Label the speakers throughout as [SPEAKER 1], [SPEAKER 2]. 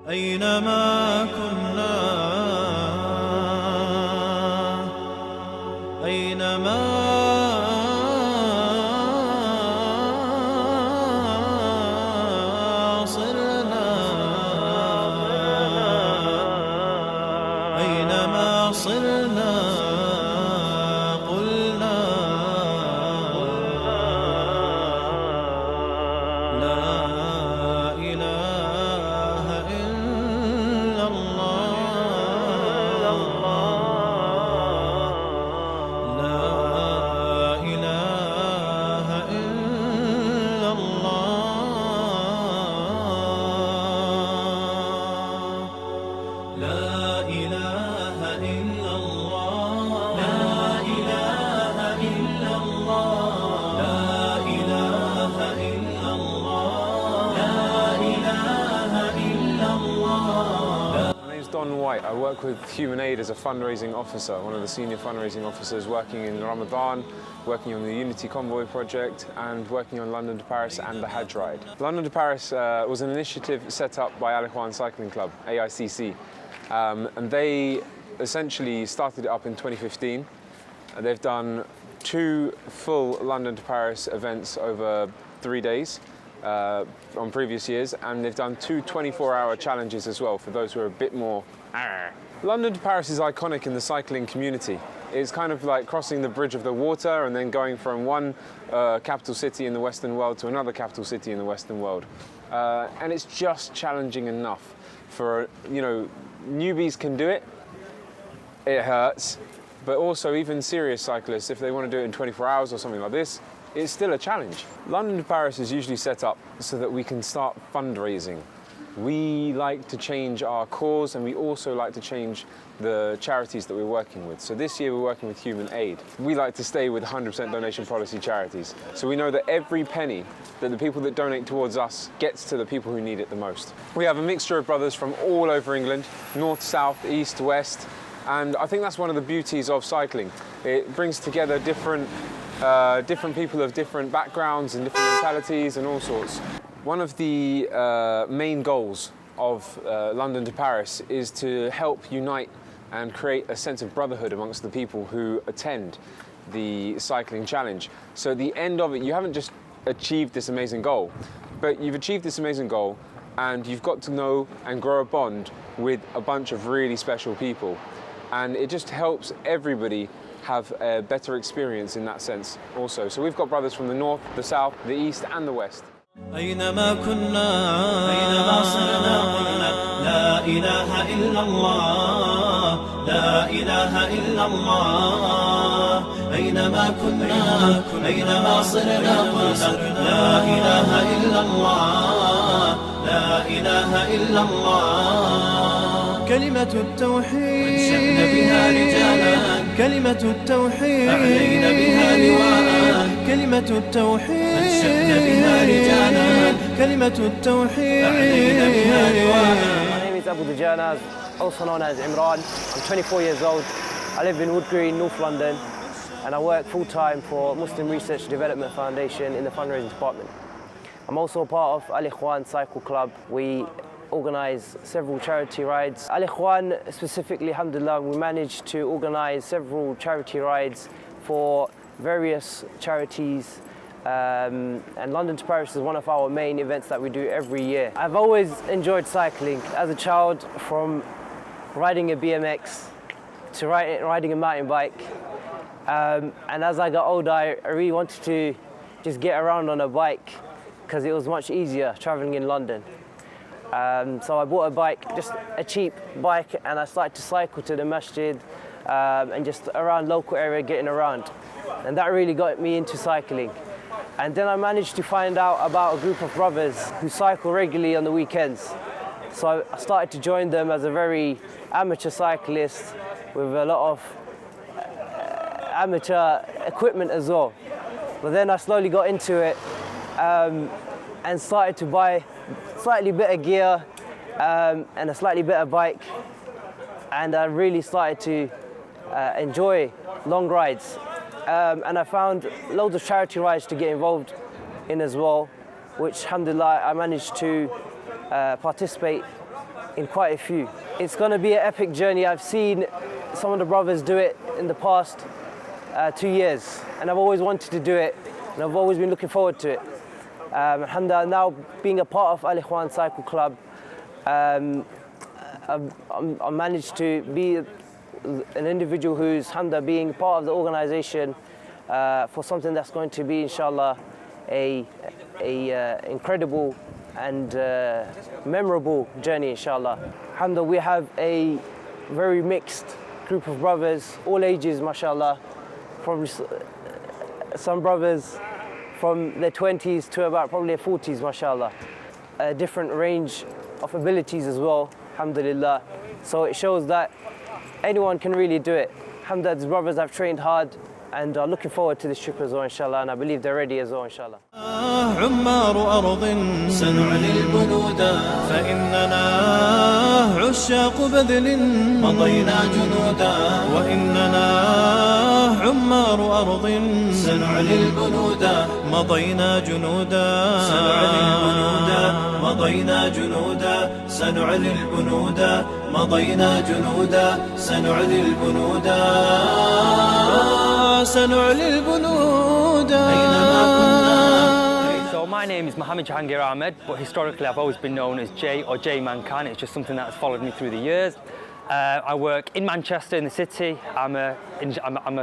[SPEAKER 1] أينما كنا أينما صرنا أينما صرنا قلنا لا إله إلا الله لا إله إلا الله لا إله إلا الله لا إله إلا الله لا إله إلا الله لا إله إلا الله.
[SPEAKER 2] My name's Don White. I work with Human Aid as a fundraising officer, one of the senior fundraising officers working in Ramadan, working on the Unity Convoy project and working on London to Paris and the Hajj Ride. London to Paris was an initiative set up by Al Ikhwan Cycling Club, AICC, and they essentially started it up in 2015. They've done 2 full London to Paris events over 3 days on previous years, and they've done 2 24-hour challenges as well for those who are a bit more. London to Paris is iconic in the cycling community. It's kind of like crossing the bridge of the water and then going from one capital city in the Western world to another capital city in the Western world. And it's just challenging enough for, you know, newbies can do it. It hurts, but also even serious cyclists, if they want to do it in 24 hours or something like this, it's still a challenge. London to Paris is usually set up so that we can start fundraising. We like to change our cause, and we also like to change the charities that we're working with. So this year we're working with Human Aid. We like to stay with 100% donation policy charities. So we know that every penny that the people that donate towards us gets to the people who need it the most. We have a mixture of brothers from all over England, north, south, east, west, and I think that's one of the beauties of cycling. It brings together different people of different backgrounds and different mentalities and all sorts. One of the main goals of London to Paris is to help unite and create a sense of brotherhood amongst the people who attend the cycling challenge. So at the end of it, you haven't just achieved this amazing goal, but you've achieved this amazing goal and you've got to know and grow a bond with a bunch of really special people. And it just helps everybody have a better experience in that sense also. So we've got brothers from the north, the south, the east and the west.
[SPEAKER 1] أينما كنا أينما صرنا قلنا لا إله إلا الله لا إله إلا الله أينما كنا أينما صرنا قلنا لا إله إلا الله لا إله إلا الله كلمة التوحيد أنشأنا بها رجالا كلمة التوحيد أعلينا بها لواء كلمة التوحيد أنشأنا بها رجالا كلمة التوحيد أعلينا بها لواء.
[SPEAKER 3] My name is Abu Dajana, also known as Imran. I'm 24 years old. I live in Wood Green, North London, and I work full-time for Muslim Research Development Foundation in the fundraising department. I'm also part of Al Ikhwan Cycle Club. We organise several charity rides. Al Ikhwan specifically, alhamdulillah, we managed to organise several charity rides for various charities, and London to Paris is one of our main events that we do every year. I've always enjoyed cycling as a child, from riding a BMX to riding a mountain bike, and as I got older I really wanted to just get around on a bike because it was much easier travelling in London. So I bought a bike, just a cheap bike, and I started to cycle to the masjid and just around local area getting around. And that really got me into cycling. And then I managed to find out about a group of brothers who cycle regularly on the weekends. So I started to join them as a very amateur cyclist with a lot of amateur equipment as well. But then I slowly got into it and started to buy slightly better gear and a slightly better bike, and I really started to enjoy long rides. And I found loads of charity rides to get involved in as well, which alhamdulillah I managed to participate in quite a few. It's going to be an epic journey. I've seen some of the brothers do it in the past 2 years, and I've always wanted to do it, and I've always been looking forward to it. Alhamdulillah, now being a part of Al Ikhwan Cycle Club, I managed to be an individual who's being part of the organisation for something that's going to be, inshallah, a incredible and memorable journey, inshallah. Alhamdulillah, we have a very mixed group of brothers, all ages, mashallah. Probably some brothers from their 20s to about probably their 40s, mashallah. A different range of abilities as well, alhamdulillah. So it shows that anyone can really do it. Alhamdulillah, these brothers have trained hard and are looking forward to this trip as well, inshallah, and I believe they're ready as well, inshallah.
[SPEAKER 1] عمار أرض سنعلي البنود فإننا عشاق بذل مضينا جنودا وإننا عمار أرض سنعلي البنود مضينا جنودا سنعلي البنود مضينا جنودا سنعلي البنود مضينا جنودا سنعلي البنود سنعلي البنود أينما كنا.
[SPEAKER 4] So my name is Mohammed Jahangir Ahmed, but historically I've always been known as Jay or Jay Mankan. It's just something that's followed me through the years. I work in Manchester in the city. I'm a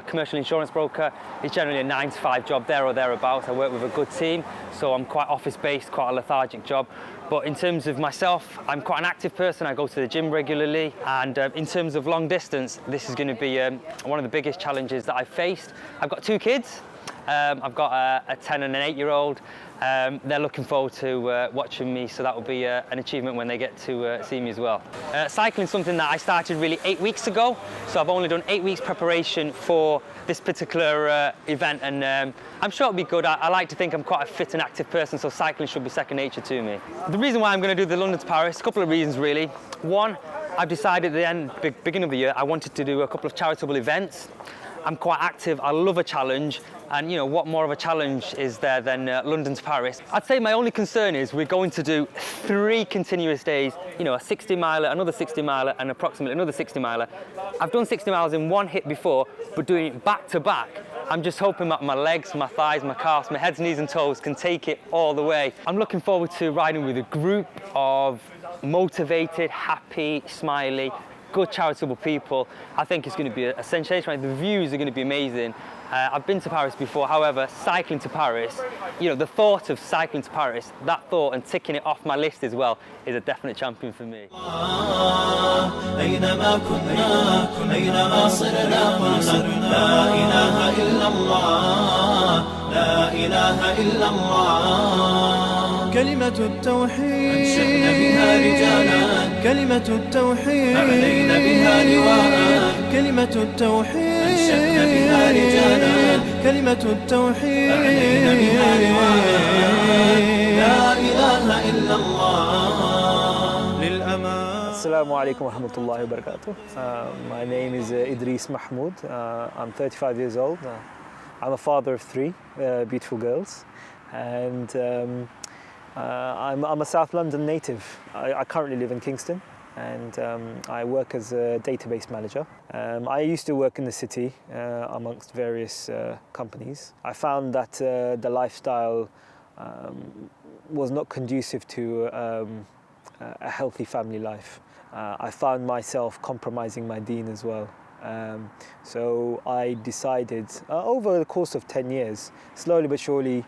[SPEAKER 4] commercial insurance broker. It's generally a 9-to-5 job there or thereabouts. I work with a good team, so I'm quite office-based, quite a lethargic job. But in terms of myself, I'm quite an active person. I go to the gym regularly. And in terms of long distance, this is going to be one of the biggest challenges that I've faced. I've got 2 kids. I've got a 10 and an 8-year-old. They're looking forward to watching me, so that will be an achievement when they get to see me as well. Cycling is something that I started really 8 weeks ago, so I've only done 8 weeks preparation for this particular event, and I'm sure it'll be good. I like to think I'm quite a fit and active person, so cycling should be second nature to me. The reason why I'm going to do the London to Paris, a couple of reasons really. One, I've decided at the beginning of the year I wanted to do a couple of charitable events. I'm quite active, I love a challenge, and you know, what more of a challenge is there than London to Paris? I'd say my only concern is we're going to do 3 continuous days, you know, a 60 miler, another 60 miler, and approximately another 60 miler. I've done 60 miles in one hit before, but doing it back to back, I'm just hoping that my legs, my thighs, my calves, my heads, knees and toes can take it all the way. I'm looking forward to riding with a group of motivated, happy, smiley, good charitable people. I think it's going to be a sensation. The views are going to be amazing. I've been to Paris before, however, cycling to Paris, you know, the thought of cycling to Paris, that thought and ticking it off my list as well is a definite champion for me.
[SPEAKER 1] أينما كنا أينما صرنا لا إله إلا الله لا إله إلا الله كلمة التوحيد أنشأنا بها رجالا كلمة التوحيد أعلينا بها لواء كلمة التوحيد أنشأنا بها رجالا كلمة التوحيد أعلينا بها لواء لا إله إلا الله للأمان.
[SPEAKER 5] Assalamu alaikum wa rahmatullahi wa barakatuh. My name is Idris Mahmoud. I'm 35 years old. I'm a father of 3 beautiful girls, and I'm a South London native. I currently live in Kingston, and I work as a database manager. I used to work in the city amongst various companies. I found that the lifestyle was not conducive to a healthy family life. I found myself compromising my deen as well. So I decided over the course of 10 years, slowly but surely,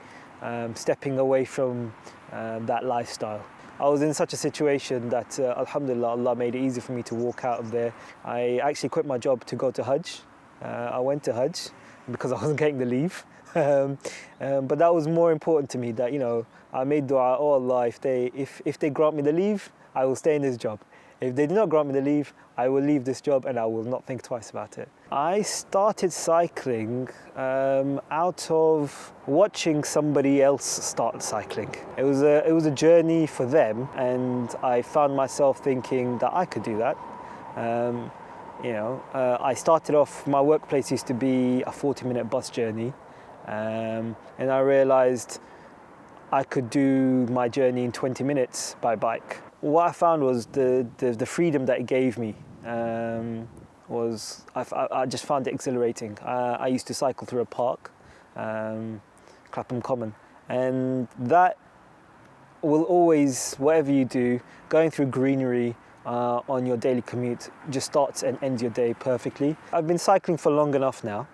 [SPEAKER 5] stepping away from that lifestyle. I was in such a situation that alhamdulillah, Allah made it easy for me to walk out of there. I actually quit my job to go to Hajj. I went to Hajj because I wasn't getting the leave. But that was more important to me, that, you know, I made dua, oh Allah, if they grant me the leave, I will stay in this job. If they do not grant me the leave, I will leave this job and I will not think twice about it. I started cycling out of watching somebody else start cycling. It was a journey for them, and I found myself thinking that I could do that. I started off, my workplace used to be a 40-minute bus journey, and I realized I could do my journey in 20 minutes by bike. what I found was the freedom that it gave me I just found it exhilarating. I used to cycle through a park, Clapham Common, and that will always, whatever you do, going through greenery on your daily commute just starts and ends your day perfectly. I've been cycling for long enough now,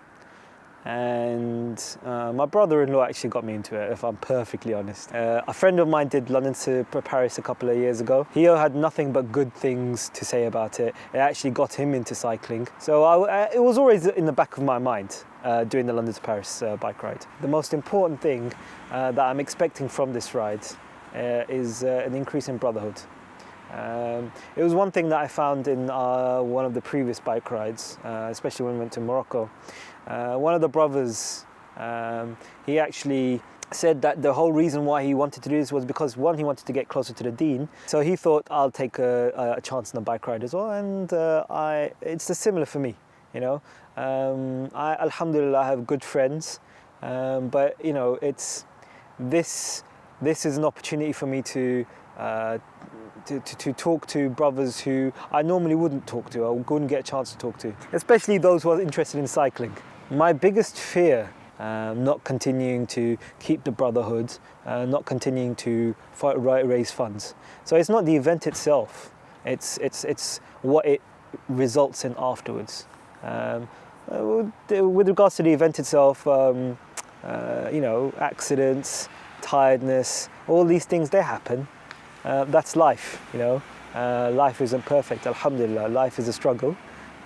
[SPEAKER 5] and my brother-in-law actually got me into it, if I'm perfectly honest. A friend of mine did London to Paris a couple of years ago. He had nothing but good things to say about it. It actually got him into cycling. So it was always in the back of my mind doing the London to Paris bike ride. The most important thing that I'm expecting from this ride is an increase in brotherhood. It was one thing that I found in one of the previous bike rides, especially when we went to Morocco. One of the brothers, he actually said that the whole reason why he wanted to do this was because, one, he wanted to get closer to the Deen. So he thought, I'll take a chance on a bike ride as well, and it's similar for me, you know. Alhamdulillah, I have good friends, but you know, this is an opportunity for me to talk to brothers who I normally wouldn't talk to, or wouldn't get a chance to talk to, especially those who are interested in cycling. My biggest fear, not continuing to keep the brotherhood, not continuing to raise funds. So it's not the event itself, it's what it results in afterwards. With regards to the event itself, you know, accidents, tiredness, all these things, they happen. That's life, you know. Life isn't perfect, alhamdulillah. Life is a struggle.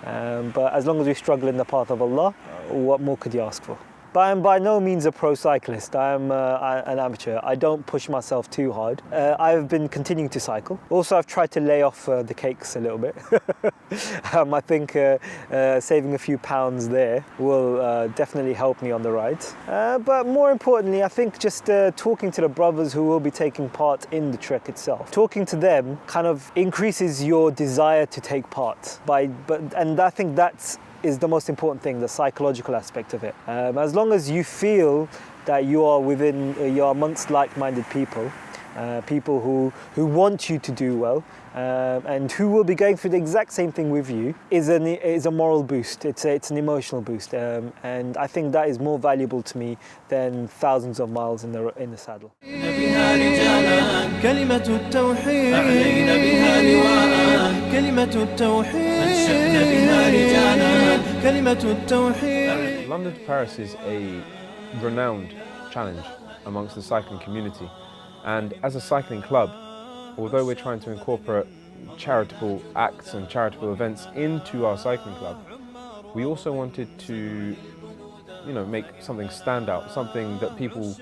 [SPEAKER 5] But as long as we struggle in the path of Allah, what more could you ask for? But I'm by no means a pro cyclist. I'm an amateur. I don't push myself too hard. I've been continuing to cycle. Also, I've tried to lay off the cakes a little bit. I think saving a few pounds there will definitely help me on the ride. But more importantly, I think just talking to the brothers who will be taking part in the trek itself. Talking to them kind of increases your desire to take part. And I think is the most important thing, the psychological aspect of it. As long as you feel that you're amongst like-minded people, people who want you to do well, and who will be going through the exact same thing with you, is a moral boost. It's an emotional boost, and I think that is more valuable to me than thousands of miles in the saddle.
[SPEAKER 1] كلمة التوحيد أعلينا بها لواء كلمة التوحيد أنشأنا بها رجالا كلمة التوحيد.
[SPEAKER 2] London to Paris is a renowned challenge amongst the cycling community, and as a cycling club, although we're trying to incorporate charitable acts and charitable events into our cycling club, we also wanted to, you know, make something stand out, something that people,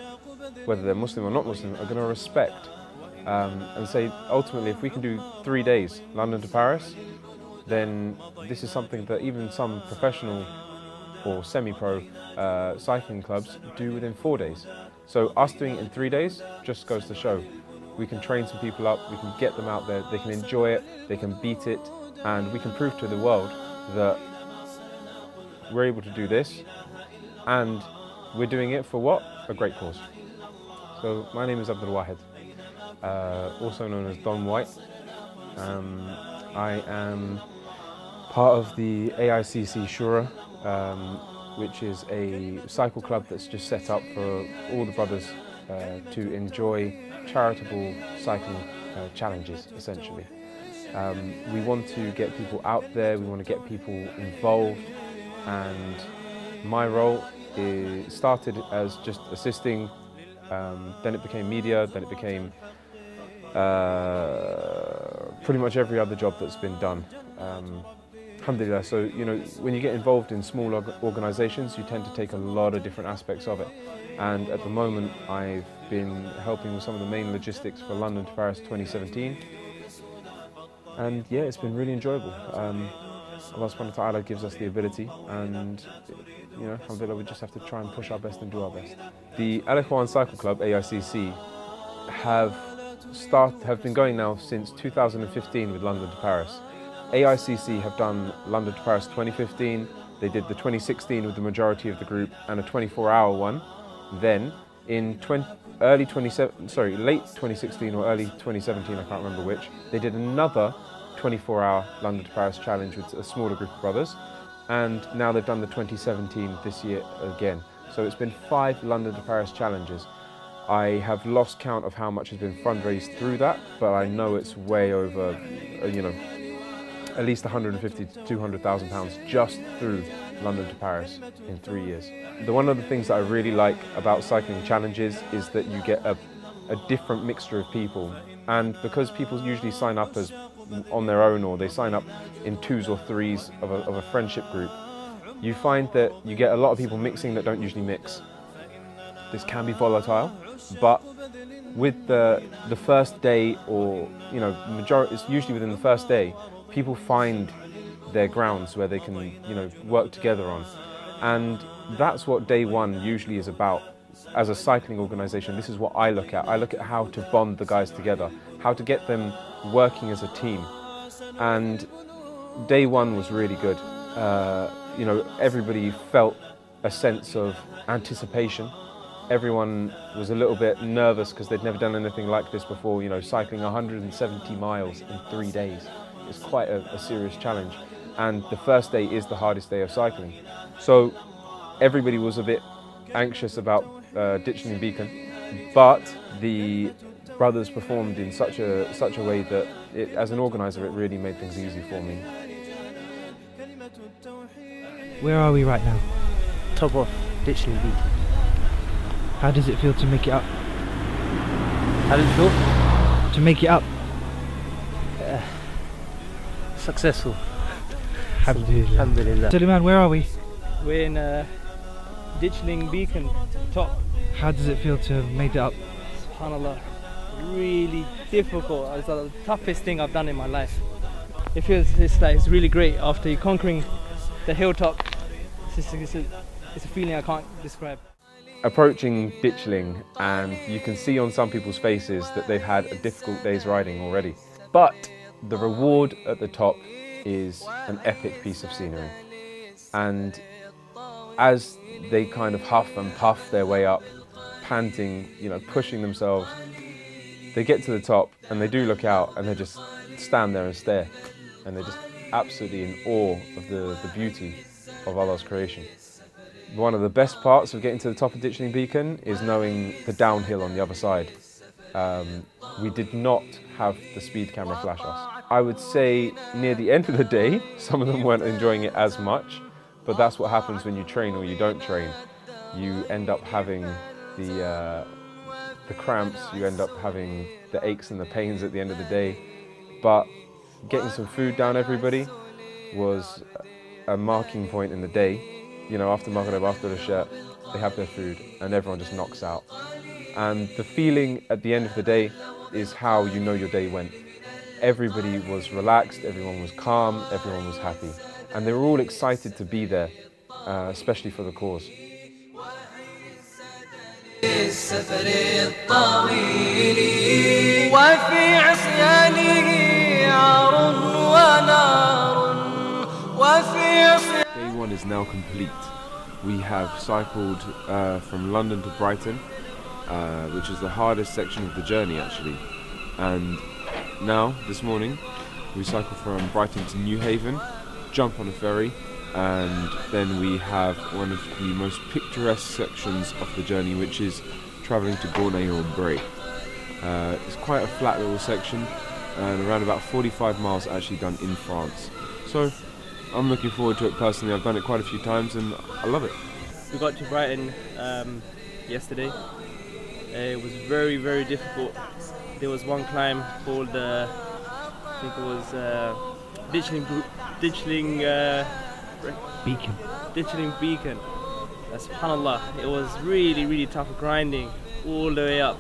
[SPEAKER 2] whether they're Muslim or not Muslim, are going to respect. And say, ultimately, if we can do 3 days, London to Paris, then this is something that even some professional or semi-pro cycling clubs do within 4 days. So us doing it in 3 days just goes to show. We can train some people up, we can get them out there, they can enjoy it, they can beat it, and we can prove to the world that we're able to do this, and we're doing it for what? A great cause. So my name is Abdul Wahid, also known as Don White. I am part of the AICC Shura, which is a cycle club that's just set up for all the brothers to enjoy charitable cycling challenges, essentially. We want to get people out there, we want to get people involved, and my role started as just assisting, then it became media, then it became pretty much every other job that's been done. Alhamdulillah, so you know, when you get involved in small organisations, you tend to take a lot of different aspects of it. And at the moment, I've been helping with some of the main logistics for London to Paris 2017. And yeah, it's been really enjoyable. Allah subhanahu wa ta'ala gives us the ability, and you know, alhamdulillah, we just have to try and push our best and do our best. The Al Ikhwan Cycle Club, AICC, have been going now since 2015 with London to Paris. AICC have done London to Paris 2015, they did the 2016 with the majority of the group and a 24-hour one. Then in late 2016 or early 2017, I can't remember which, they did another 24-hour London to Paris challenge with a smaller group of brothers, and now they've done the 2017 this year again. So it's been 5 London to Paris challenges. I have lost count of how much has been fundraised through that, but I know it's way over, at least 150 to 200,000 pounds just through London to Paris in 3 years. One of the things that I really like about cycling challenges is that you get a different mixture of people, and because people usually sign up as on their own, or they sign up in 2s or 3s of a friendship group, you find that you get a lot of people mixing that don't usually mix. This can be volatile, but with the first day, or it's usually within the first day, people find their grounds where they can work together on, and that's what day one usually is about. As a cycling organisation, this is what I look at. I look at how to bond the guys together, how to get them working as a team, and day one was really good. Everybody felt a sense of anticipation. Everyone was a little bit nervous because they'd never done anything like this before, cycling 170 miles in 3 days. It's quite a serious challenge, and the first day is the hardest day of cycling. So everybody was a bit anxious about Ditchling Beacon, but the brothers performed in such a way that as an organiser, it really made things easy for me.
[SPEAKER 6] Where are we right now?
[SPEAKER 3] Top of Ditchling Beacon.
[SPEAKER 6] How does it feel to make it up?
[SPEAKER 3] How does it feel?
[SPEAKER 6] To make it up?
[SPEAKER 3] Successful.
[SPEAKER 6] Alhamdulillah.
[SPEAKER 3] Alhamdulillah.
[SPEAKER 6] Suleiman, where are we?
[SPEAKER 7] We're in Ditchling Beacon, top.
[SPEAKER 6] How does it feel to have made it up?
[SPEAKER 7] SubhanAllah, really difficult. It's the toughest thing I've done in my life. It feels it's really great after you conquering the hilltop. It's a feeling I can't describe.
[SPEAKER 2] Approaching Ditchling, and you can see on some people's faces that they've had a difficult day's riding already. But the reward at the top is an epic piece of scenery. And as they kind of huff and puff their way up, panting, pushing themselves, they get to the top and they do look out and they just stand there and stare. And they're just absolutely in awe of the beauty of Allah's creation. One of the best parts of getting to the top of Ditchling Beacon is knowing the downhill on the other side. We did not have the speed camera flash us. I would say near the end of the day, some of them weren't enjoying it as much, but that's what happens when you train or you don't train. You end up having the cramps, you end up having the aches and the pains at the end of the day. But getting some food down everybody was a marking point in the day. After Maghrib, after the shirt, they have their food and everyone just knocks out. And the feeling at the end of the day is how you know your day went. Everybody was relaxed, everyone was calm, everyone was happy. And they were all excited to be there, especially for the cause. Day one is now complete. We have cycled from London to Brighton, which is the hardest section of the journey actually. And now, this morning, we cycle from Brighton to Newhaven, jump on a ferry, and then we have one of the most picturesque sections of the journey, which is travelling to Gournay-en-Bray. It's quite a flat little section, and around about 45 miles actually done in France. So I'm looking forward to it personally. I've done it quite a few times and I love it.
[SPEAKER 7] We got to Brighton yesterday. It was very, very difficult. There was one climb called, I think it was Ditchling
[SPEAKER 6] Beacon.
[SPEAKER 7] Ditchling Beacon. SubhanAllah, it was really, really tough grinding all the way up.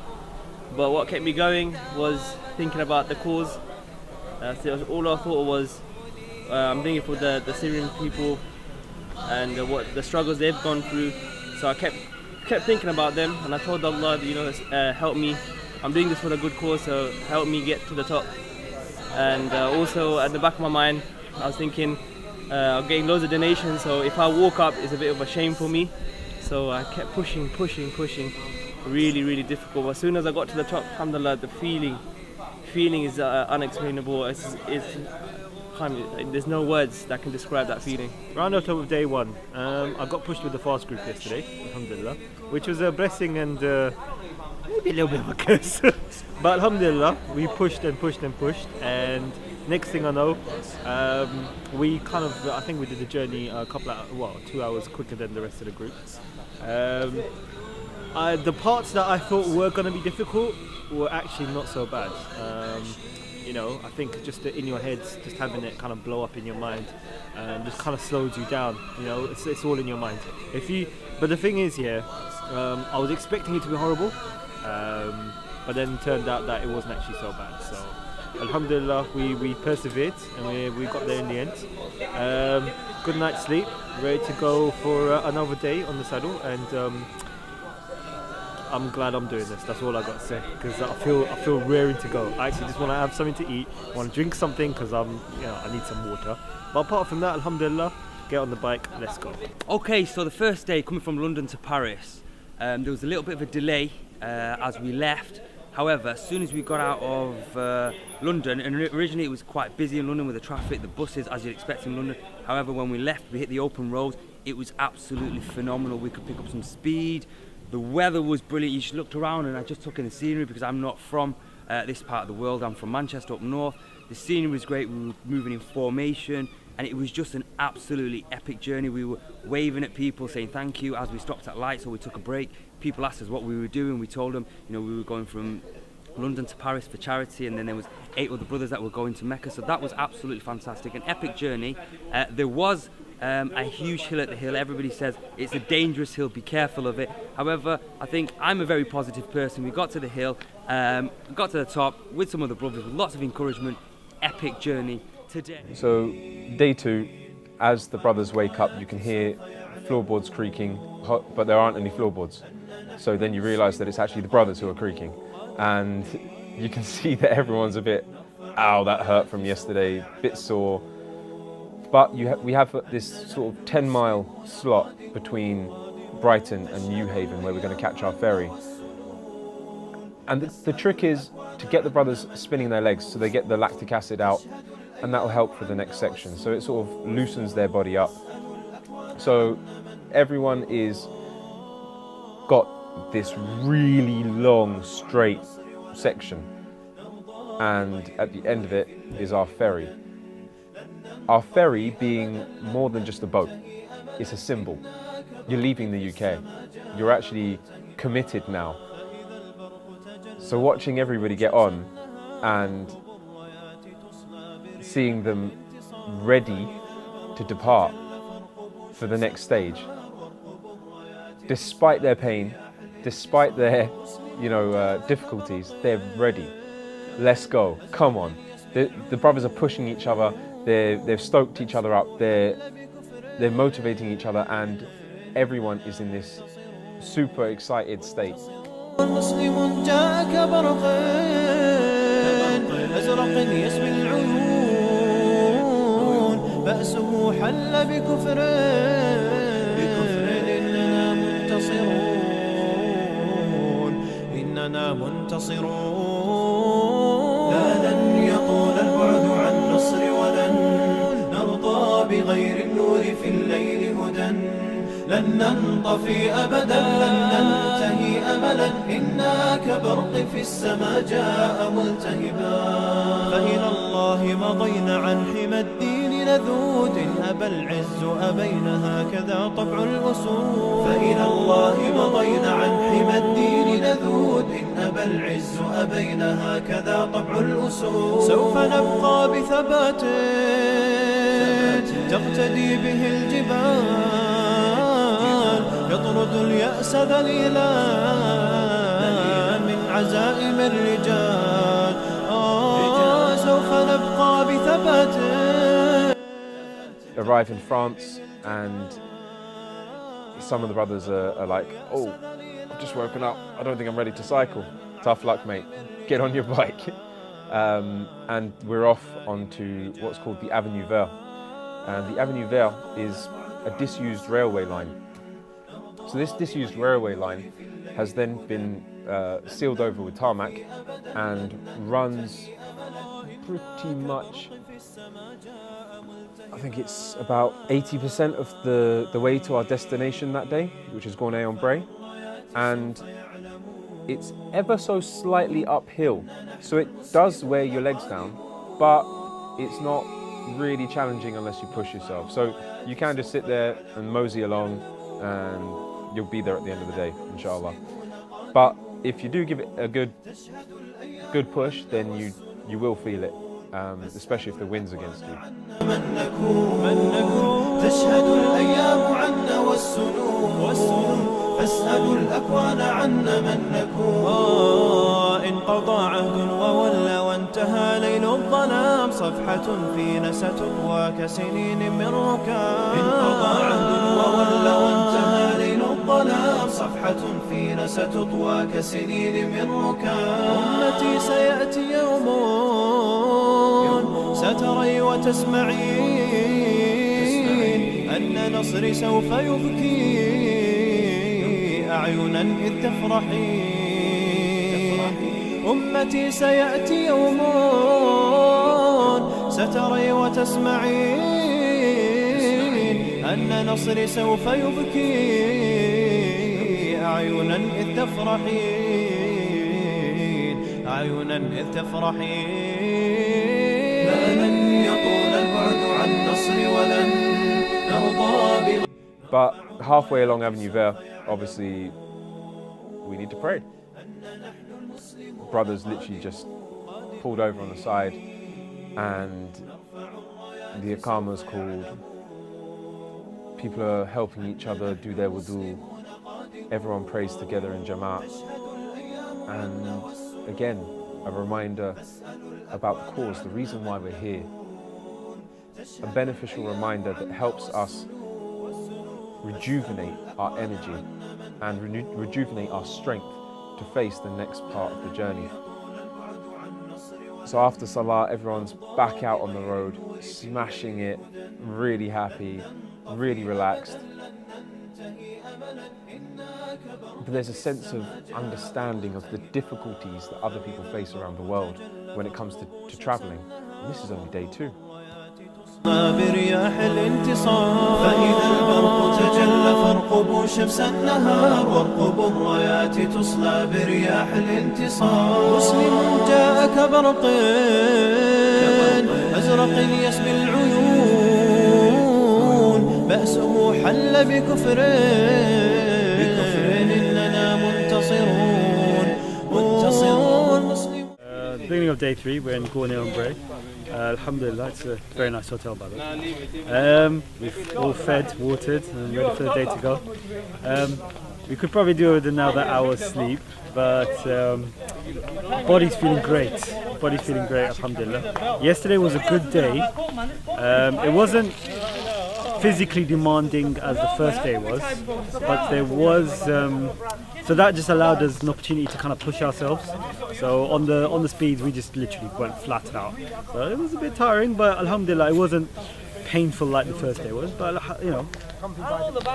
[SPEAKER 7] But what kept me going was thinking about the cause. So all I thought was, I'm doing it for the Syrian people and what the struggles they've gone through. So I kept thinking about them, and I told Allah, help me. I'm doing this for a good cause, so help me get to the top. And also at the back of my mind, I was thinking, I'm getting loads of donations, so if I walk up, it's a bit of a shame for me. So I kept pushing, really difficult. But as soon as I got to the top, alhamdulillah, the feeling is unexplainable. There's no words that can describe that feeling.
[SPEAKER 8] Round out of day one, I got pushed with the fast group yesterday, alhamdulillah, which was a blessing and maybe a little bit of a curse. But alhamdulillah, we pushed and pushed and pushed, and next thing I know, I think we did the journey 2 hours quicker than the rest of the group. The parts that I thought were going to be difficult were actually not so bad. I think just in your head, just having it kind of blow up in your mind, just kind of slows you down. It's all in your mind. But the thing is, I was expecting it to be horrible, but then it turned out that it wasn't actually so bad. So, alhamdulillah, we persevered and we got there in the end. Good night's sleep, ready to go for another day on the saddle, and I'm glad I'm doing this. That's all I got to say, because I feel raring to go. I actually just want to have something to eat, want to drink something because I need some water. But apart from that, alhamdulillah, get on the bike, let's go.
[SPEAKER 4] Okay, so the first day coming from London to Paris, there was a little bit of a delay as we left. However, as soon as we got out of London, and originally it was quite busy in London with the traffic, the buses, as you'd expect in London. However, when we left, we hit the open roads. It was absolutely phenomenal. We could pick up some speed. The weather was brilliant. You just looked around and I just took in the scenery because I'm not from this part of the world. I'm from Manchester up north. The scenery was great. We were moving in formation and it was just an absolutely epic journey. We were waving at people saying thank you as we stopped at lights or we took a break. People asked us what we were doing. We told them, we were going from London to Paris for charity, and then there was 8 other brothers that were going to Mecca. So that was absolutely fantastic, an epic journey. There was a huge hill at the hill. Everybody says it's a dangerous hill, be careful of it. However, I think I'm a very positive person. We got to the hill, got to the top with some of the brothers with lots of encouragement. Epic journey today.
[SPEAKER 2] So day 2, as the brothers wake up, you can hear floorboards creaking, but there aren't any floorboards. So then you realise that it's actually the brothers who are creaking, and you can see that everyone's a bit, ow, that hurt from yesterday, a bit sore. But we have this sort of 10-mile slot between Brighton and Newhaven where we're going to catch our ferry. And the trick is to get the brothers spinning their legs so they get the lactic acid out, and that will help for the next section. So it sort of loosens their body up. So everyone is got this really long, straight section. And at the end of it is our ferry. Our ferry being more than just a boat, it's a symbol. You're leaving the UK. You're actually committed now. So watching everybody get on and seeing them ready to depart for the next stage, despite their pain, despite their difficulties, they're ready. Let's go, come on. The brothers are pushing each other. They've stoked each other up, they're motivating each other, and everyone is in this super excited state.
[SPEAKER 1] مسلم جاء كبرق أزرق يسبي العيون بأسه حل بكفر إننا منتصرون لا لن يطول البعد عن نصر ولن نرضى بغير النور في الليل هدى لن ننطفي أبدا لن ننتهي أملا إنا كبرق في السماء جاء ملتهبا فإلى الله مضينا عن حمى الدين نذود إن أبى العز أبينا هكذا طبع الأسود فإلى الله مضينا عن حمى الدين نذود إن أبى العز أبينا هكذا طبع الأسود سوف نبقى بثبات تقتدي به الجبال يطرد اليأس ذليلا من عزائم الرجال سوف نبقى بثبات.
[SPEAKER 2] Arrive in France and some of the brothers are like, oh, I've just woken up, I don't think I'm ready to cycle. Tough luck, mate, get on your bike. And we're off onto what's called the Avenue Vert. And the Avenue Vert is a disused railway line. So this disused railway line has then been sealed over with tarmac and runs pretty much, I think it's about 80% of the way to our destination that day, which is Gournay-en-Bray, and it's ever so slightly uphill, so it does wear your legs down, but it's not really challenging unless you push yourself. So you can just sit there and mosey along and you'll be there at the end of the day, inshallah. But if you do give it a good push, then you will feel it, especially if the wind's against you.
[SPEAKER 1] تشهد الأيام عنا والسنون فاسألوا الأكوان عنا من نكون انقضى عهد وولى وانتهى ليل الظلام صفحة فينا ستطوى كسنين من ركام انقضى عهد وولى وانتهى ليل الظلام صفحة فينا ستطوى كسنين من ركام أمتي سيأتي يوم ستري وتسمعين أن نصري سوف يبكي أعينا إذ تفرحين أمتي سيأتي يوم ستري وتسمعين أن نصري سوف يبكي أعينا إذ تفرحين أعينا إذ تفرحين لن يطول البعد عن نصر ولن نرضى.
[SPEAKER 2] But halfway along Avenue Vert, obviously, we need to pray. Brothers literally just pulled over on the side and the Iqama's called. People are helping each other do their wudu. Everyone prays together in Jamaat. And again, a reminder about the cause, the reason why we're here. A beneficial reminder that helps us rejuvenate our energy and rejuvenate our strength to face the next part of the journey. So after Salah, everyone's back out on the road, smashing it, really happy, really relaxed. But there's a sense of understanding of the difficulties that other people face around the world when it comes to travelling. And this is only day 2.
[SPEAKER 1] برياح الانتصار فإذا البرق تجلى فارقبوا شمس النهار وارقبوا الرايات تصلى برياح الانتصار مسلم جاء كبرق أزرق يسبي العيون بأسه حل بكفر إننا منتصرون مسلم.
[SPEAKER 8] Beginning of day 3, we're in Gournay-en-Bray. Alhamdulillah, it's a very nice hotel by the way. We've all fed, watered, and ready for the day to go. We could probably do with another hour's sleep, but body's feeling great. Body's feeling great, alhamdulillah. Yesterday was a good day. It wasn't physically demanding as the first day was, but there was so that just allowed us an opportunity to kind of push ourselves. So on the speeds we just literally went flat out. So it was a bit tiring, but alhamdulillah it wasn't painful like the first day was, but you know,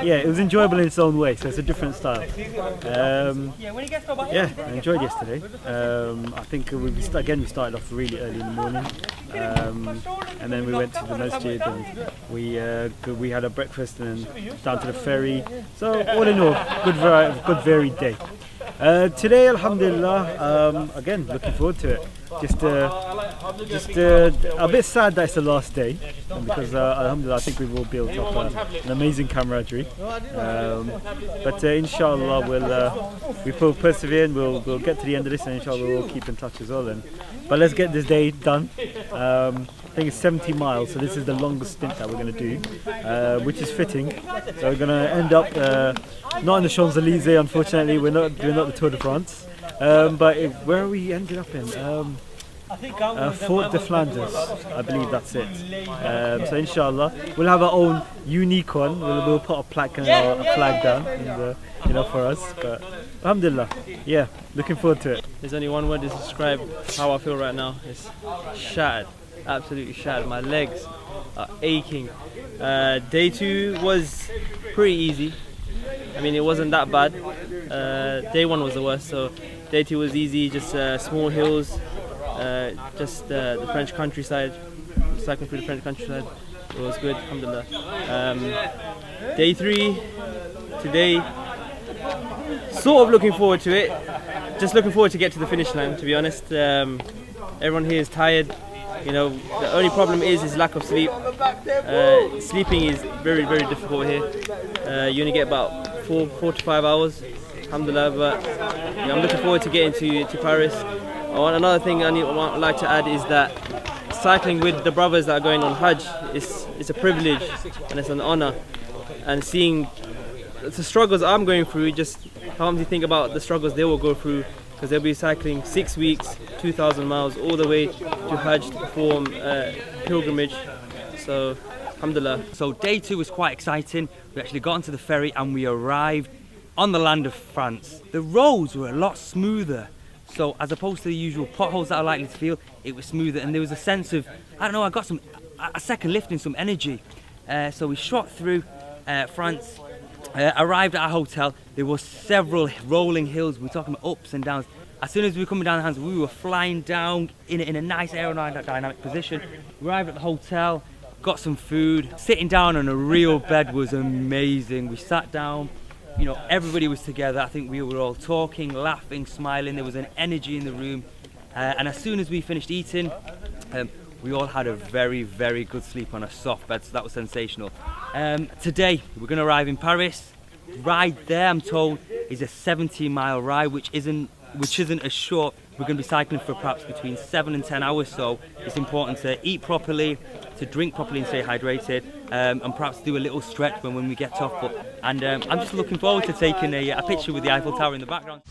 [SPEAKER 8] yeah, it was enjoyable in its own way, so it's a different style. Yeah, I enjoyed yesterday. I think we started off really early in the morning, and then we went to the masjid and we had a breakfast and then down to the ferry. So all in all, good varied day. Today, alhamdulillah, again looking forward to it. Just a bit sad that it's the last day, because alhamdulillah I think we've all built up an amazing camaraderie. But inshallah we will persevere and we'll get to the end of this, and inshallah we'll keep in touch as well. But let's get this day done. I think it's 70 miles, so this is the longest stint that we're going to do, which is fitting. So we're going to end up not in the Champs-Élysées, unfortunately. We're not the Tour de France. But where are we ended up in? Fort de Flanders, I believe that's it. So inshallah, we'll have our own unique one. We'll put a plaque and a flag down, and, for us. But alhamdulillah, yeah, looking forward to it.
[SPEAKER 7] There's only one word to describe how I feel right now. It's shattered, absolutely shattered. My legs are aching. Day 2 was pretty easy. I mean, it wasn't that bad. Day 1 was the worst, so day 2 was easy, just small hills, just the French countryside, cycling through the French countryside. It was good, alhamdulillah. Day 3, today, sort of looking forward to it. Just looking forward to get to the finish line, to be honest. Everyone here is tired. You know, the only problem is lack of sleep. Sleeping is very, very difficult here. You only get about 4 to 5 hours, alhamdulillah. But yeah, I'm looking forward to getting to Paris. Another thing I would like to add is that cycling with the brothers that are going on Hajj is a privilege and it's an honor. And seeing the struggles I'm going through, just helps me think about the struggles they will go through, because they'll be cycling 6 weeks, 2,000 miles all the way to Hajj to perform pilgrimage. So, alhamdulillah.
[SPEAKER 4] So day 2 was quite exciting. We actually got onto the ferry and we arrived on the land of France. The roads were a lot smoother. So as opposed to the usual potholes that are likely to feel, it was smoother, and there was a sense of, I don't know, I got a second lift and some energy. So we shot through France, arrived at our hotel. There were several rolling hills. We're talking about ups and downs. As soon as we were coming down the hands, we were flying down in a nice aerodynamic position. We arrived at the hotel, got some food. Sitting down on a real bed was amazing. We sat down, you know, everybody was together. I think we were all talking, laughing, smiling. There was an energy in the room. And as soon as we finished eating, we all had a very, very good sleep on a soft bed, so that was sensational. Today, we're going to arrive in Paris. Ride there, I'm told, is a 70-mile ride, which isn't as short. We're going to be cycling for perhaps between 7 and 10 hours, so it's important to eat properly, to drink properly and stay hydrated, and perhaps do a little stretch when we get off. I'm just looking forward to taking a picture with the Eiffel Tower in the background.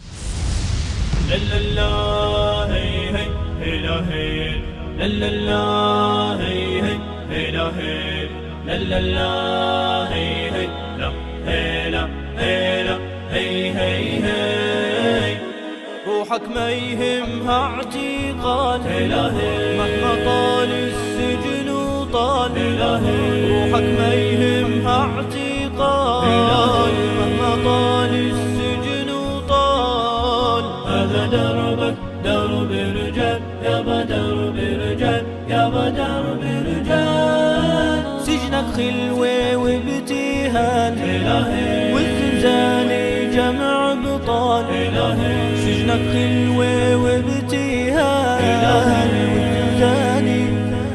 [SPEAKER 1] روحك ما يهمها اعتقال، مهما طال السجن وطال. روحك ما يهمها اعتقال، مهما طال السجن وطال. هذا دربك درب رجال، يابا درب رجال، يابا درب رجال. سجنك خلوة وابتهال، والزنزان جمع بطال. سجنك خلوة وابتهال، والزنزان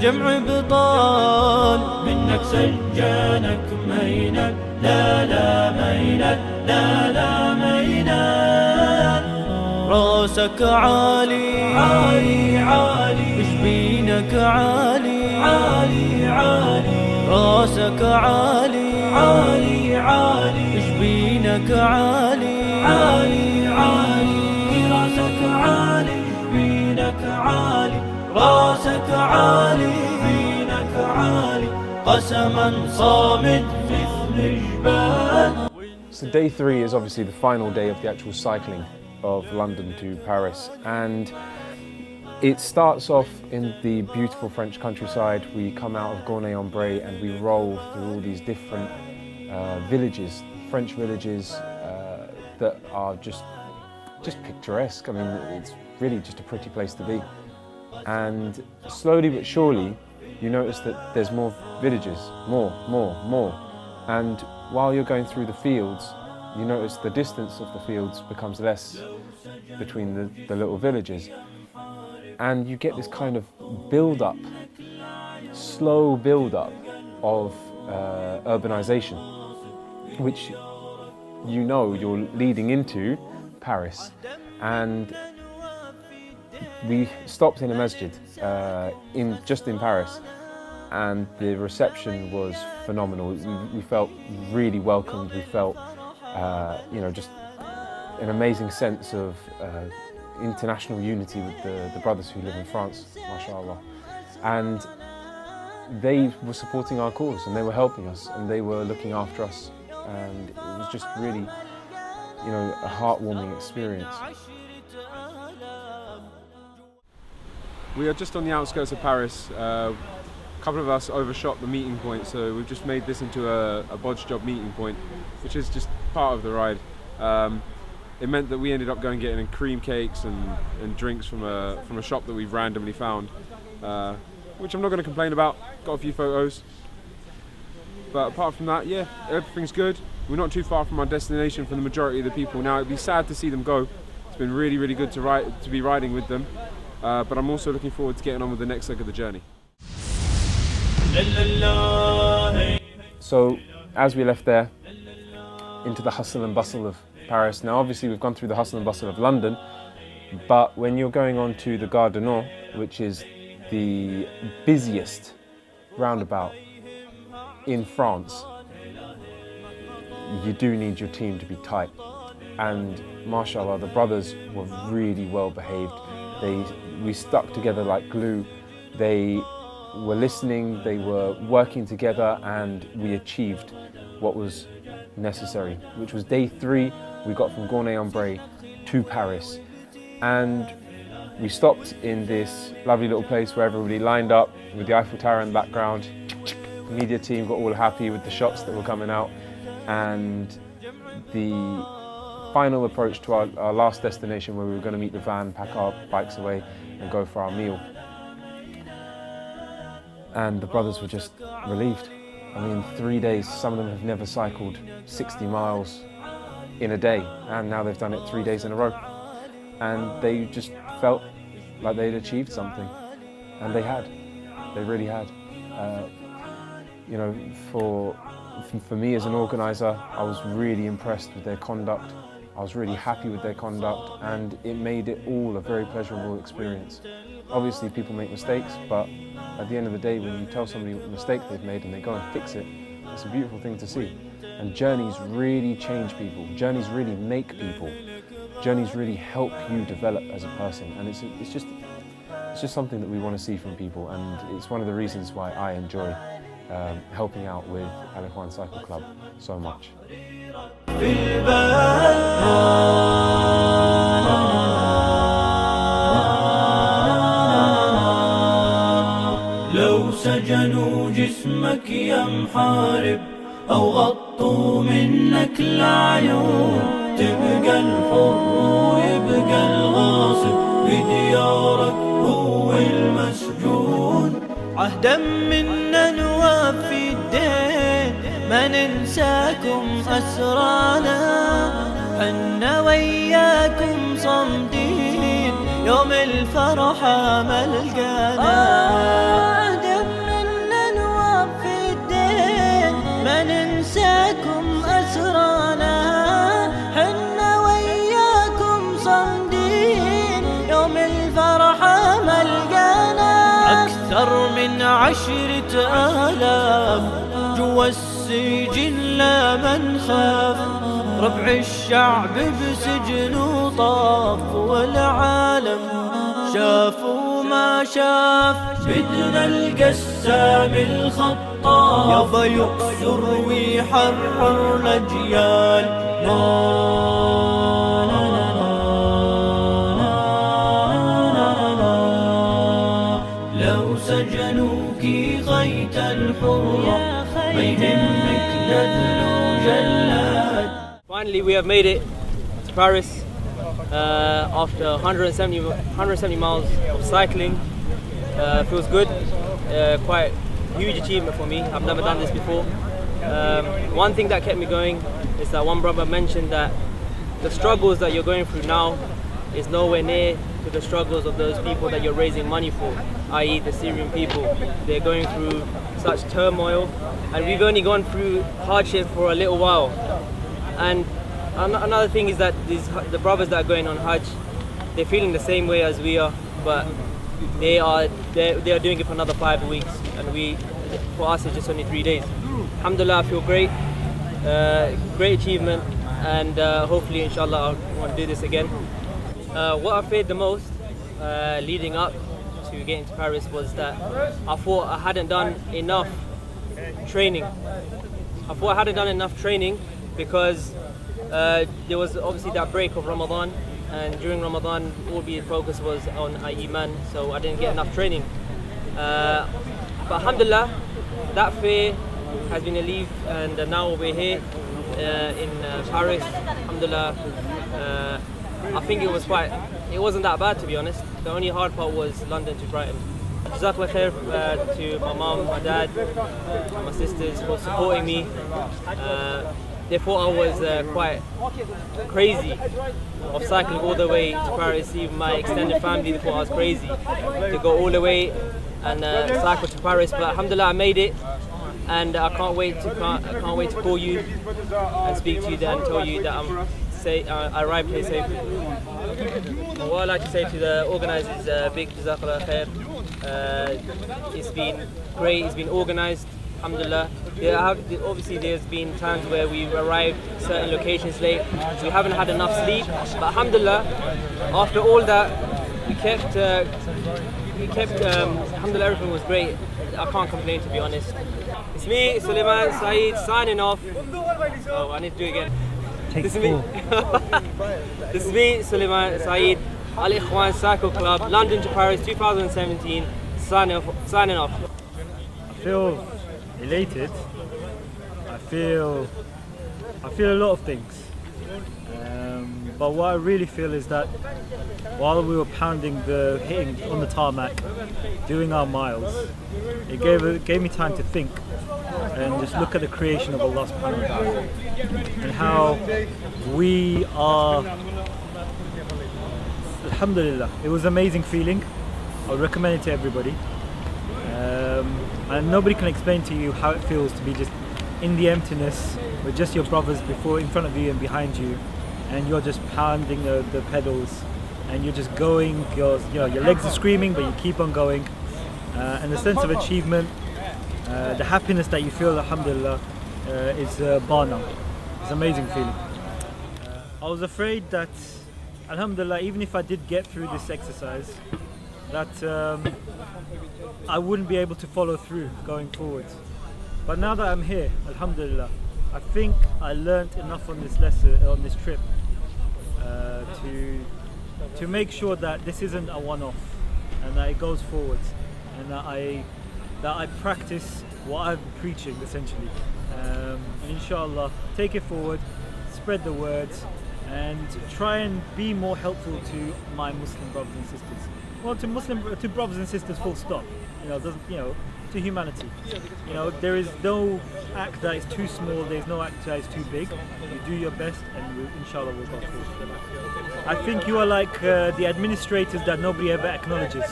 [SPEAKER 1] جمع بطال. منك سجانك مينك، لا لا مينك، لا لا مينك. راسك عالي عالي عالي، وجبينك عالي عالي عالي. راسك عالي عالي عالي، جبينك عالي عالي عالي. راسك عالي، جبينك عالي. راسك عالي، جبينك عالي. قسما صامت مثل جبال.
[SPEAKER 2] So day 3 is obviously the final day of the actual cycling of London to Paris, and it starts off in the beautiful French countryside. We come out of Gournay-en-Bray and we roll through all these different villages, French villages that are just picturesque. I mean, it's really just a pretty place to be. And slowly but surely, you notice that there's more villages, more. And while you're going through the fields, you notice the distance of the fields becomes less between the little villages. And you get this kind of build-up, slow build-up of urbanization, which you know you're leading into Paris. And we stopped in a masjid just in Paris, and the reception was phenomenal. We felt really welcomed. We felt, just an amazing sense of international unity with the brothers who live in France, mashallah. And they were supporting our cause, and they were helping us, and they were looking after us, and it was just really, a heartwarming experience. We are just on the outskirts of Paris. A couple of us overshot the meeting point, so we've just made this into a bodge job meeting point, which is just part of the ride. it meant that we ended up going getting cream cakes and drinks from a shop that we've randomly found, which I'm not going to complain about. Got a few photos, but apart from that, yeah, everything's good. We're not too far from our destination for the majority of the people now. It'd be sad to see them go. It's been really, really good to be riding with them, but I'm also looking forward to getting on with the next leg of the journey. So as we left there, into the hustle and bustle of Paris. Now obviously we've gone through the hustle and bustle of London, but when you're going on to the Gare du Nord, which is the busiest roundabout in France, you do need your team to be tight. And mashallah, the brothers were really well behaved. We stuck together like glue. They were listening, they were working together, and we achieved what was necessary, which was day 3. We got from Gournay-en-Bray to Paris, and we stopped in this lovely little place where everybody lined up with the Eiffel Tower in the background. The media team got all happy with the shots that were coming out, and the final approach to our last destination, where we were going to meet the van, pack our bikes away and go for our meal. And the brothers were just relieved. I mean, 3 days, some of them have never cycled 60 miles in a day, and now they've done it 3 days in a row. And they just felt like they'd achieved something, and they had. They really had. You know, for me as an organizer, I was really impressed with their conduct. I was really happy with their conduct, and it made it all a very pleasurable experience. Obviously people make mistakes, but at the end of the day, when you tell somebody what mistake they've made and they go and fix it, it's a beautiful thing to see. And journeys really change people. Journeys really make people. Journeys really help you develop as a person. And it's just something that we want to see from people, and it's one of the reasons why I enjoy helping out with Al Ikhwan Cycle Club so much.
[SPEAKER 1] لو سجنوا جسمك يا محارب أو غطوا منك العيون، تبقى الحر ويبقى الغاصب بديارك هو المسجون. عهدا منا نوفي الدين، ما ننساكم أسرانا، حنا وياكم صمدين يوم الفرحة ملقانا. عهدا منا نوفي الدين، ما ننساكم أسرانا، حنا وياكم صمدين يوم الفرحة ملقانا. أكثر من 10,000 جوا السجن لا من خاف، ربع الشعب بسجن وطاف، والعالم شاف وما شاف. بدنا القسام الخطاف يابا يكسر ويحرر الأجيال. لو سجنوك غيت الحرة ما يهمك نذل وجلاد.
[SPEAKER 3] Finally, we have made it to Paris after 170 miles of cycling. Feels good. Quite a huge achievement for me. I've never done this before. One thing that kept me going is that one brother mentioned that the struggles that you're going through now is nowhere near to the struggles of those people that you're raising money for, i.e. the Syrian people. They're going through such turmoil, and we've only gone through hardship for a little while. And another thing is that the brothers that are going on Hajj, they're feeling the same way as we are, but they are doing it for another 5 weeks, and for us it's just only 3 days. Alhamdulillah, I feel great, great achievement, and hopefully inshallah I want to do this again. What I feared the most leading up to getting to Paris was that I thought I hadn't done enough training. Because there was obviously that break of Ramadan, and during Ramadan all the focus was on Iman, so I didn't get enough training. But alhamdulillah, that fear
[SPEAKER 7] has been a leave, and now we're here in Paris. Alhamdulillah. I think it wasn't that bad, to be honest. The only hard part was London to Brighton. Jazakallah khair to my mom, my dad, and my sisters for supporting me. They thought I was quite crazy of cycling all the way to Paris. Even my extended family, they thought I was crazy to go all the way and cycle to Paris. But alhamdulillah, I made it, and I can't wait to call you and speak to you and tell you that I arrived here safely. What I'd like to say to the organisers, big Jazakallah khair. It's been great, it's been organised, alhamdulillah. Obviously there's been times where we've arrived certain locations late, we haven't had enough sleep, but alhamdulillah, after all that, we kept alhamdulillah, everything was great. I can't complain, to be honest. It's me, Suleiman Saeed, signing off. Oh, I need to do it again. This is me, Suleiman Saeed, Al Ikhwan Cycle Club, London to Paris 2017, signing off.
[SPEAKER 8] I feel elated. I feel a lot of things. But what I really feel is that while we were hitting on the tarmac, doing our miles, it gave me time to think and just look at the creation of Allah subhanahu wa ta'ala and how we are. Alhamdulillah, it was an amazing feeling. I would recommend it to everybody. And nobody can explain to you how it feels to be just in the emptiness with just your brothers in front of you and behind you, and you're just pounding the pedals, and you're just going. Your legs are screaming, but you keep on going. And the sense of achievement, the happiness that you feel, alhamdulillah, is bar none. It's an amazing feeling. I was afraid that, alhamdulillah, even if I did get through this exercise, that I wouldn't be able to follow through going forward. But now that I'm here, alhamdulillah, I think I learnt enough on this trip, to make sure that this isn't a one-off, and that it goes forward, and that I practice what I'm preaching, essentially. And inshallah, take it forward, spread the words, and try and be more helpful to my Muslim brothers and sisters. Well, to brothers and sisters, full stop. To humanity. There is no act that is too small. There is no act that is too big. You do your best, and inshallah we'll go through. I think you are like the administrators that nobody ever acknowledges.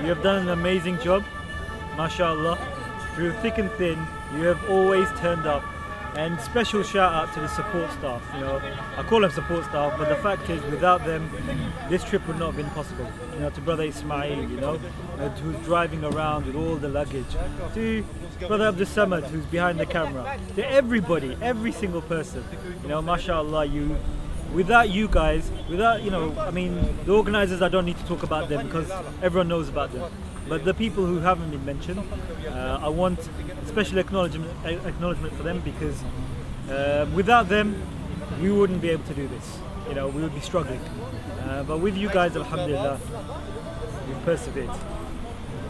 [SPEAKER 8] You have done an amazing job, mashallah. Through thick and thin, you have always turned up. And special shout out to the support staff. I call them support staff, but the fact is, without them, this trip would not have been possible. To brother Ismail, who's driving around with all the luggage, to brother Abdul Samad, who's behind the camera, to everybody, every single person. Mashallah, without you guys, the organisers, I don't need to talk about them because everyone knows about them. But the people who haven't been mentioned, I want special acknowledgement for them, because without them, we wouldn't be able to do this. We would be struggling. But with you guys, alhamdulillah, we've persevered.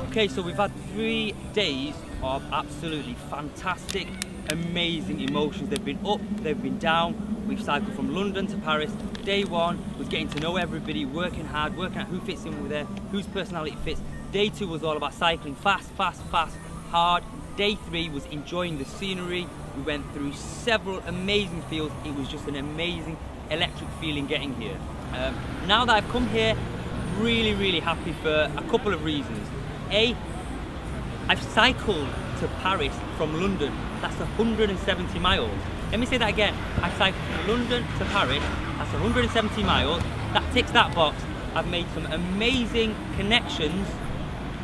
[SPEAKER 4] Okay, so we've had 3 days of absolutely fantastic, amazing emotions. They've been up, they've been down. We've cycled from London to Paris. Day 1 was getting to know everybody, working hard, working out who fits in with there, whose personality fits. Day 2 was all about cycling fast, hard. Day 3 was enjoying the scenery. We went through several amazing fields. It was just an amazing electric feeling getting here. Now that I've come here, really happy for a couple of reasons. A, I've cycled to Paris from London. That's 170 miles. Let me say that again. I cycled from London to Paris. That's 170 miles. That ticks that box. I've made some amazing connections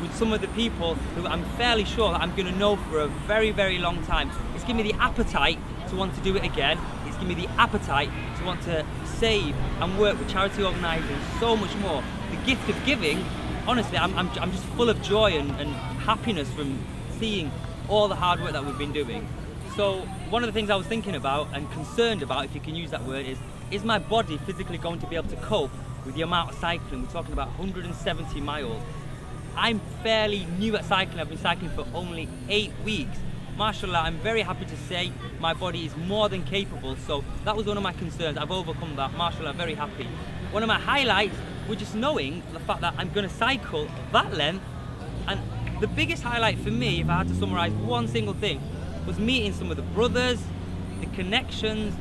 [SPEAKER 4] with some of the people who I'm fairly sure that I'm going to know for a very long time. It's given me the appetite to want to do it again. It's given me the appetite to want to save and work with charity organisers so much more. The gift of giving, honestly, I'm just full of joy and happiness from seeing all the hard work that we've been doing. So one of the things I was thinking about and concerned about, if you can use that word, is my body physically going to be able to cope with the amount of cycling? We're talking about 170 miles. I'm fairly new at cycling. I've been cycling for only 8 weeks, mashallah, I'm very happy to say my body is more than capable. So that was one of my concerns. I've overcome that, mashallah, very happy. One of my highlights was just knowing the fact that I'm going to cycle that length. And the biggest highlight for me, if I had to summarize one single thing, was meeting some of the brothers, the connections,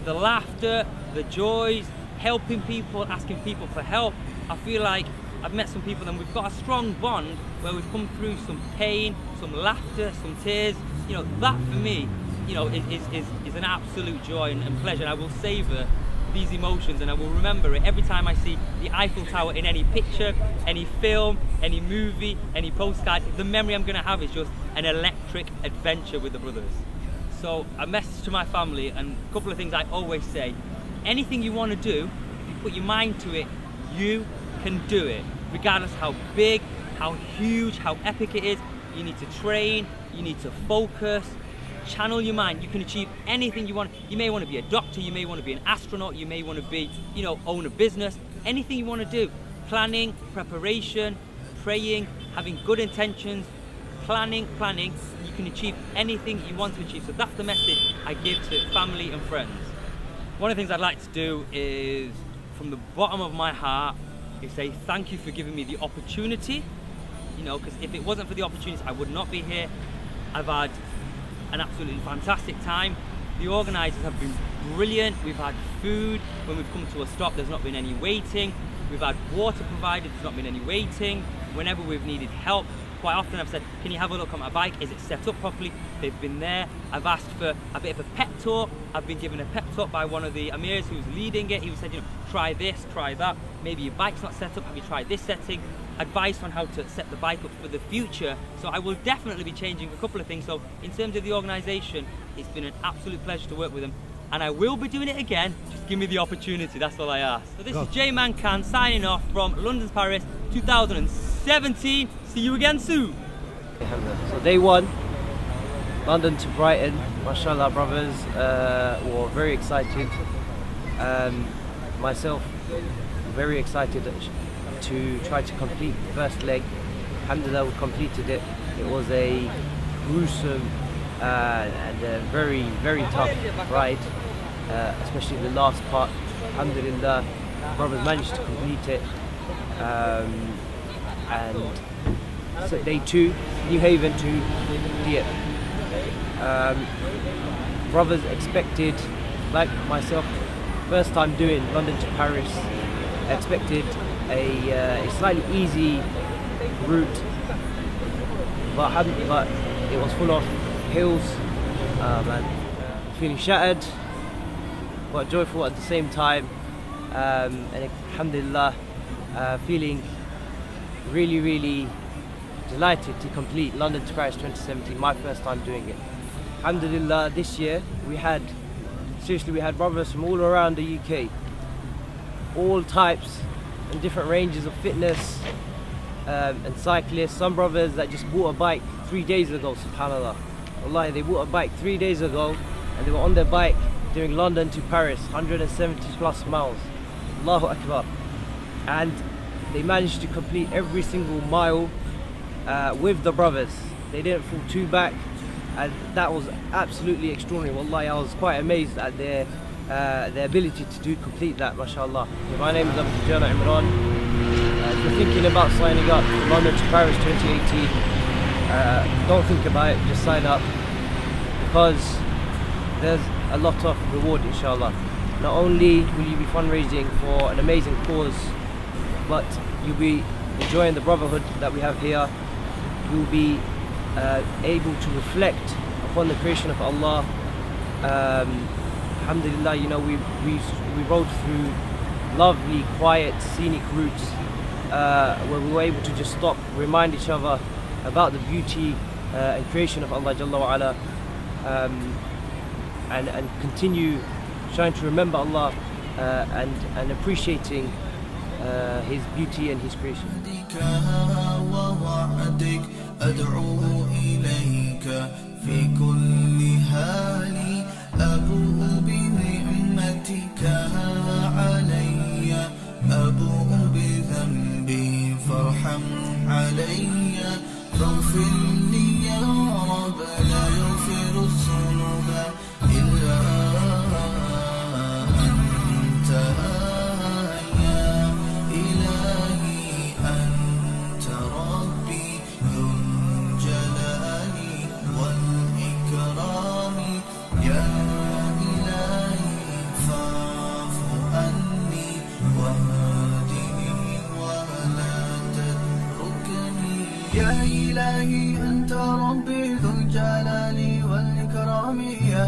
[SPEAKER 4] the laughter, the joys, helping people, asking people for help. I feel like I've met some people and we've got a strong bond where we've come through some pain, some laughter, some tears. You know, that for me, you know, is an absolute joy and pleasure. And I will savor these emotions and I will remember it every time I see the Eiffel Tower in any picture, any film, any movie, any postcard. The memory I'm going to have is just an electric adventure with the brothers. So a message to my family, and a couple of things I always say: anything you want to do, if you put your mind to it, you can do it, regardless how big, how huge, how epic it is. You need to train, you need to focus, channel your mind. You can achieve anything you want. You may want to be a doctor, you may want to be an astronaut, you may want to be, you know, own a business, anything you want to do. Planning, preparation, praying, having good intentions, planning, you can achieve anything you want to achieve. So that's the message I give to family and friends. One of the things I'd like to do is, from the bottom of my heart, is say thank you for giving me the opportunity. You know, because if it wasn't for the opportunity, I would not be here. I've had an absolutely fantastic time. The organisers have been brilliant. We've had food. When we've come to a stop, there's not been any waiting. We've had water provided, there's not been any waiting. Whenever we've needed help, quite often I've said, can you have a look at my bike? Is it set up properly? They've been there. I've asked for a bit of a pep talk. I've been given a pep talk by one of the amirs who's leading it. He said, you know, try this, try that. Maybe your bike's not set up, have you tried this setting? Advice on how to set the bike up for the future. So I will definitely be changing a couple of things. So in terms of the organisation, it's been an absolute pleasure to work with them. And I will be doing it again, just give me the opportunity, that's all I ask. So this is J Man Khan signing off from London's Paris 2017. See you again soon.
[SPEAKER 3] So day one, London to Brighton, mashallah brothers, were very excited. Myself, very excited to try to complete the first leg. Alhamdulillah, we completed it. It was a gruesome and a very, very tough ride, especially the last part. Alhamdulillah, brothers managed to complete it. And so day two, New Haven to Dieppe. Brothers expected, like myself, first time doing London to Paris, expected a slightly easy route, but it was full of hills, and feeling shattered but joyful at the same time, and alhamdulillah, feeling really delighted to complete London to Paris 2017, my first time doing it. Alhamdulillah, this year we had brothers from all around the UK, all types and different ranges of fitness, and cyclists. Some brothers that just bought a bike 3 days ago, subhanallah. Wallahi, they bought a bike 3 days ago and they were on their bike doing London to Paris, 170 plus miles. Allahu Akbar. And they managed to complete every single mile with the brothers. They didn't fall too back, and that was absolutely extraordinary. Wallahi, I was quite amazed at their ability to complete that, mashallah. My name is Imran. If you're thinking about signing up for London to Paris 2018, don't think about it, just sign up, because there's a lot of reward, inshallah. Not only will you be fundraising for an amazing cause, but you'll be enjoying the brotherhood that we have here. You'll be able to reflect upon the creation of Allah. Alhamdulillah, you know, we rode through lovely, quiet, scenic routes where we were able to just stop, remind each other about the beauty and creation of Allah Jalla wa Ala, and continue trying to remember Allah and appreciating His beauty and His creation.
[SPEAKER 1] فارحم علي فاغفر لي يا رب لا يغفر يا إلهي أنت ربي ذو الجلال والإكرام يا